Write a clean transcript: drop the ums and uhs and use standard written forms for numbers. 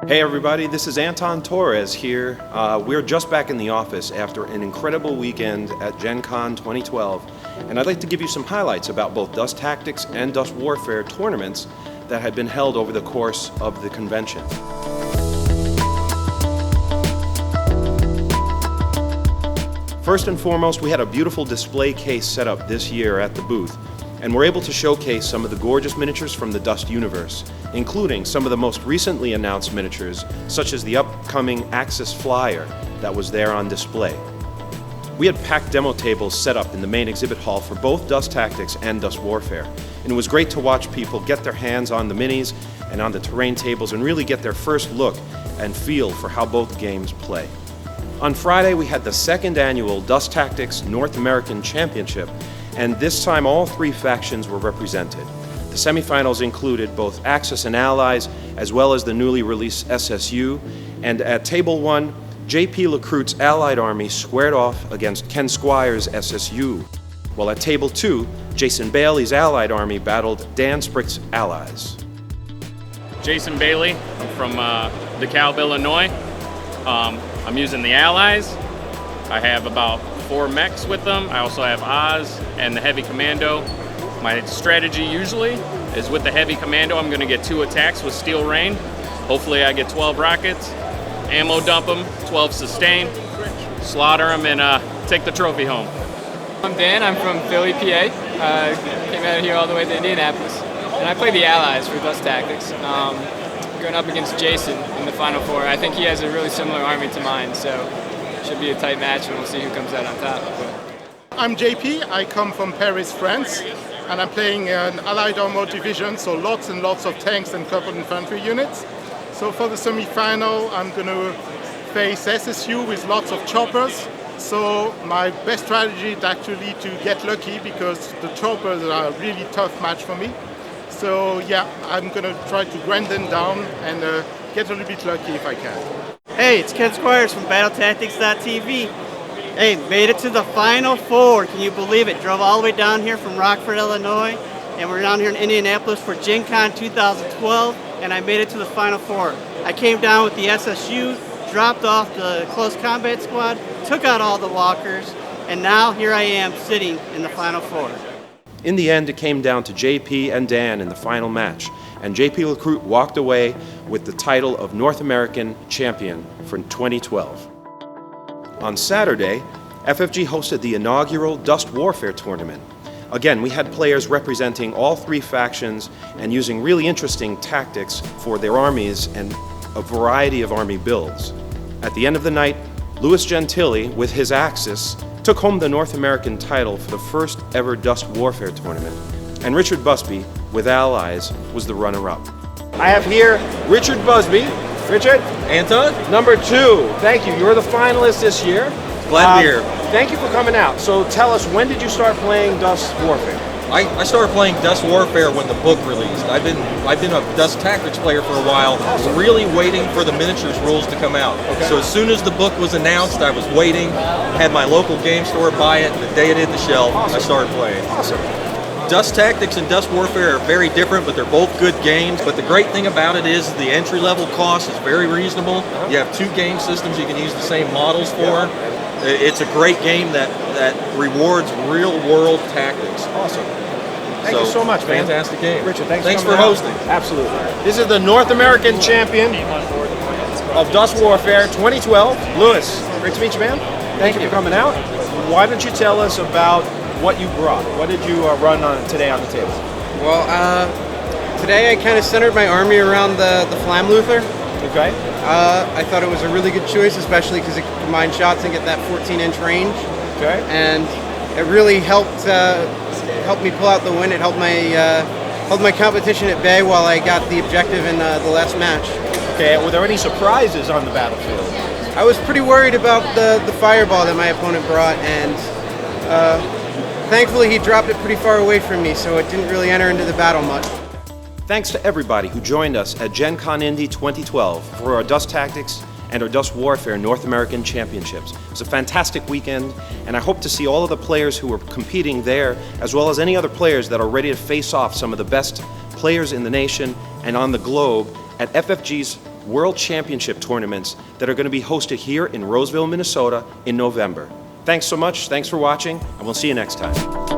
Hey everybody, this is Anton Torres here. We're just back in the office after an incredible weekend at Gen Con 2012, and I'd like to give you some highlights about both Dust Tactics and Dust Warfare tournaments that had been held over the course of the convention. First and foremost, we had a beautiful display case set up this year at the booth, and we're able to showcase some of the gorgeous miniatures from the Dust universe, including some of the most recently announced miniatures, such as the upcoming Axis Flyer that was there on display. We had packed demo tables set up in the main exhibit hall for both Dust Tactics and Dust Warfare, and it was great to watch people get their hands on the minis and on the terrain tables and really get their first look and feel for how both games play. On Friday, we had the second annual Dust Tactics North American Championship, and this time all three factions were represented. The semifinals included both Axis and Allies, as well as the newly released SSU, and at Table 1, J.P. LaCroix's Allied Army squared off against Ken Squires' SSU, while at Table 2, Jason Bailey's Allied Army battled Dan Sprick's Allies. Jason Bailey, I'm from DeKalb, Illinois. I'm using the Allies. I have about 4 mechs with them. I also have Oz and the Heavy Commando. My strategy usually is with the Heavy Commando, I'm going to get 2 attacks with Steel Rain. Hopefully I get 12 rockets, ammo dump them, 12 sustain, slaughter them, and take the trophy home. I'm Dan, I'm from Philly, PA. Came out here all the way to Indianapolis. And I play the Allies for Dust Tactics. Going up against Jason in the Final Four. I think he has a really similar army to mine, so it should be a tight match and we'll see who comes out on top. I'm JP, I come from Paris, France, and I'm playing an Allied Armor Division, so lots and lots of tanks and coupled infantry units. So for the semi-final, I'm going to face SSU with lots of choppers. So my best strategy is actually to get lucky because the choppers are a really tough match for me. So yeah, I'm going to try to grind them down and get a little bit lucky if I can. Hey, it's Ken Squires from BattleTactics.tv. Hey, made it to the Final Four. Can you believe it? Drove all the way down here from Rockford, Illinois, and we're down here in Indianapolis for Gen Con 2012, and I made it to the Final Four. I came down with the SSU, dropped off the close combat squad, took out all the walkers, and now here I am sitting in the Final Four. In the end, it came down to JP and Dan in the final match, and JP LaCroix walked away with the title of North American Champion for 2012. On Saturday, FFG hosted the inaugural Dust Warfare tournament. Again, we had players representing all three factions and using really interesting tactics for their armies and a variety of army builds. At the end of the night, Louis Gentile, with his Axis, took home the North American title for the first ever Dust Warfare tournament, and Richard Busby, with Allies, was the runner-up. I have here Richard Busby. Richard? Anton? Number 2. Thank you. You're the finalist this year. Glad to be here. Thank you for coming out. So tell us, when did you start playing Dust Warfare? I started playing Dust Warfare when the book released. I've been a Dust Tactics player for a while, really waiting for the miniatures rules to come out. Okay. So as soon as the book was announced, I was waiting, had my local game store buy it, and the day it hit the shelf, I started playing. Awesome. Dust Tactics and Dust Warfare are very different, but they're both good games. But the great thing about it is the entry-level cost is very reasonable. You have 2 game systems you can use the same models for. It's a great game that rewards real-world tactics. Awesome. Thank you so much, man. Fantastic game. Richard, thanks for hosting. Absolutely. This is the North American champion of Dust Warfare 2012. Louis, great to meet you, man. Thank you for coming out. Why don't you tell us about what you brought? What did you run on today on the table? Well, today I kind of centered my army around the Flamluther. Okay. I thought it was a really good choice, especially because it could combine shots and get that 14-inch range. Okay. And it really helped me pull out the win. It helped my competition at bay while I got the objective in the last match. Okay. Were there any surprises on the battlefield? I was pretty worried about the fireball that my opponent brought, and thankfully he dropped it pretty far away from me, so it didn't really enter into the battle much. Thanks to everybody who joined us at Gen Con Indy 2012 for our Dust Tactics and our Dust Warfare North American Championships. It was a fantastic weekend, and I hope to see all of the players who were competing there, as well as any other players that are ready to face off some of the best players in the nation and on the globe at FFG's World Championship tournaments that are going to be hosted here in Roseville, Minnesota in November. Thanks so much, thanks for watching, and we'll see you next time.